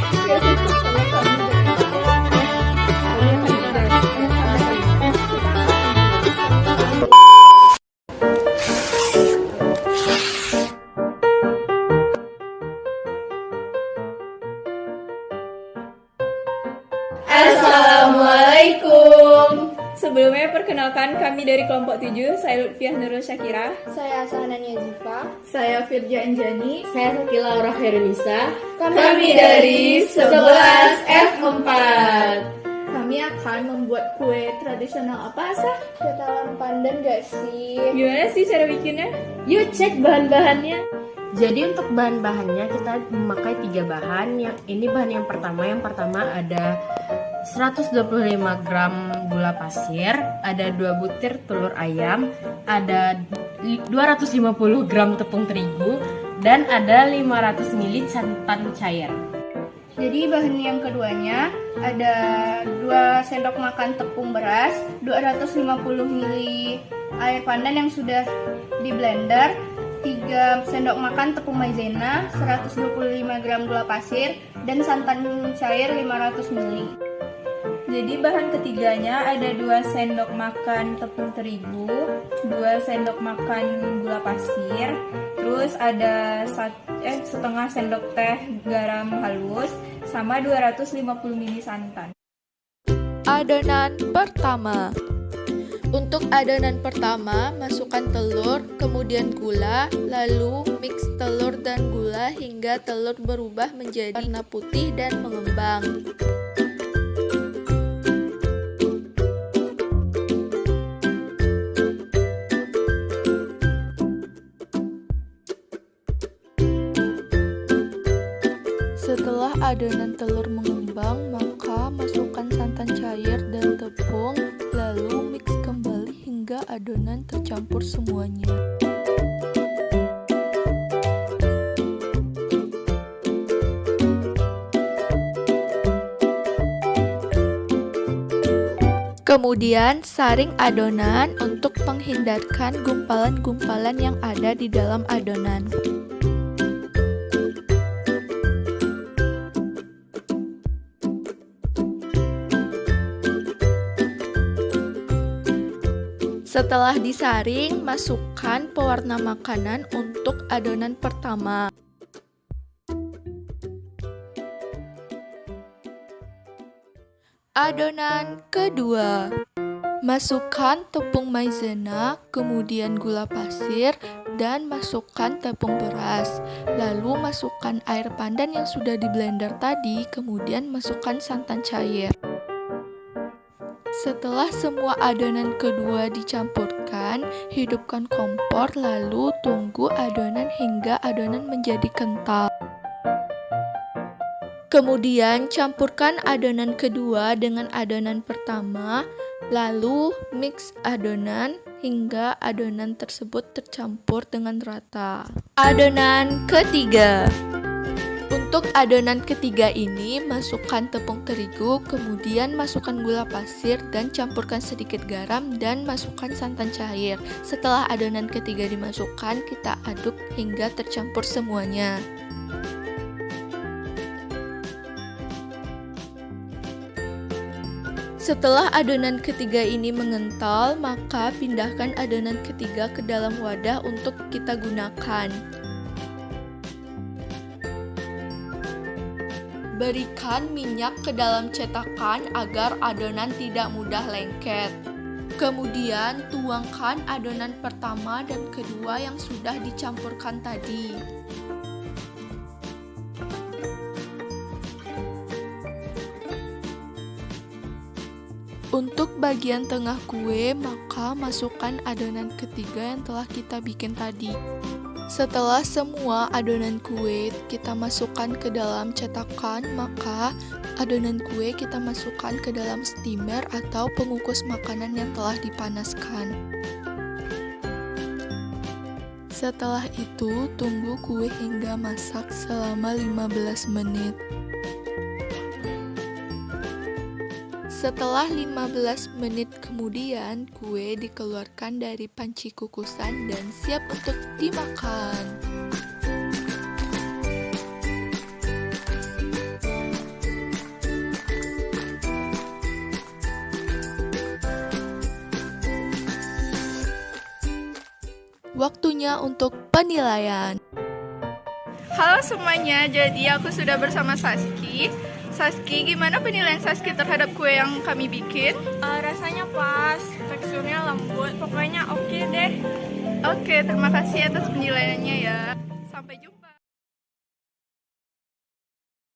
Ya, cocok kalau kami dengan kami akan menjelaskan pada kali ini kita akan Assalamualaikum. Sebelumnya perkenalkan kami dari kelompok 7, saya Lutfiah Nurul Syakira. Saya Sahanania Zifa. Saya Firja Anjani. Saya Sakila Aura Khairunisa. Kami dari 11 F4. Kami akan membuat kue tradisional apa, Sah? Ketahuan pandan gak sih? Gimana sih cara bikinnya? Yuk cek bahan-bahannya. Jadi untuk bahan-bahannya kita memakai 3 bahan. Ini bahan yang pertama ada 125 gram gula pasir, ada 2 butir telur ayam, ada 250 gram tepung terigu, dan ada 500 ml santan cair. Jadi bahan yang keduanya ada 2 sendok makan tepung beras, 250 ml air pandan yang sudah di blender, 3 sendok makan tepung maizena, 125 gram gula pasir, dan santan cair 500 ml. Jadi bahan ketiganya ada 2 sendok makan tepung terigu, 2 sendok makan gula pasir, terus ada setengah sendok teh garam halus, sama 250 ml santan. Adonan pertama. Untuk adonan pertama, masukkan telur, kemudian gula, lalu mix telur dan gula hingga telur berubah menjadi warna putih dan mengembang. Setelah adonan telur mengembang, maka masukkan santan cair dan tepung, lalu mix kembali hingga adonan tercampur semuanya. Kemudian saring adonan untuk menghindarkan gumpalan-gumpalan yang ada di dalam adonan. Setelah disaring, masukkan pewarna makanan untuk adonan pertama. Adonan kedua. Masukkan tepung maizena, kemudian gula pasir, dan masukkan tepung beras. Lalu masukkan air pandan yang sudah di blender tadi, kemudian masukkan santan cair. Setelah semua adonan kedua dicampurkan, hidupkan kompor lalu tunggu adonan hingga adonan menjadi kental. Kemudian campurkan adonan kedua dengan adonan pertama, lalu mix adonan hingga adonan tersebut tercampur dengan rata. Adonan ketiga. Untuk adonan ketiga ini, masukkan tepung terigu, kemudian masukkan gula pasir dan campurkan sedikit garam dan masukkan santan cair. Setelah adonan ketiga dimasukkan, kita aduk hingga tercampur semuanya. Setelah adonan ketiga ini mengental, maka pindahkan adonan ketiga ke dalam wadah untuk kita gunakan. Berikan minyak ke dalam cetakan agar adonan tidak mudah lengket. Kemudian tuangkan adonan pertama dan kedua yang sudah dicampurkan tadi. Untuk bagian tengah kue, maka masukkan adonan ketiga yang telah kita bikin tadi. Setelah semua adonan kue kita masukkan ke dalam cetakan, maka adonan kue kita masukkan ke dalam steamer atau pengukus makanan yang telah dipanaskan. Setelah itu, tunggu kue hingga masak selama 15 menit. Setelah 15 menit kemudian, kue dikeluarkan dari panci kukusan dan siap untuk dimakan. Waktunya untuk penilaian. Halo semuanya, jadi aku sudah bersama Saski. Saski, gimana penilaian Saski terhadap kue yang kami bikin? Rasanya pas, teksturnya lembut, pokoknya oke deh. Oke, terima kasih atas penilaiannya ya.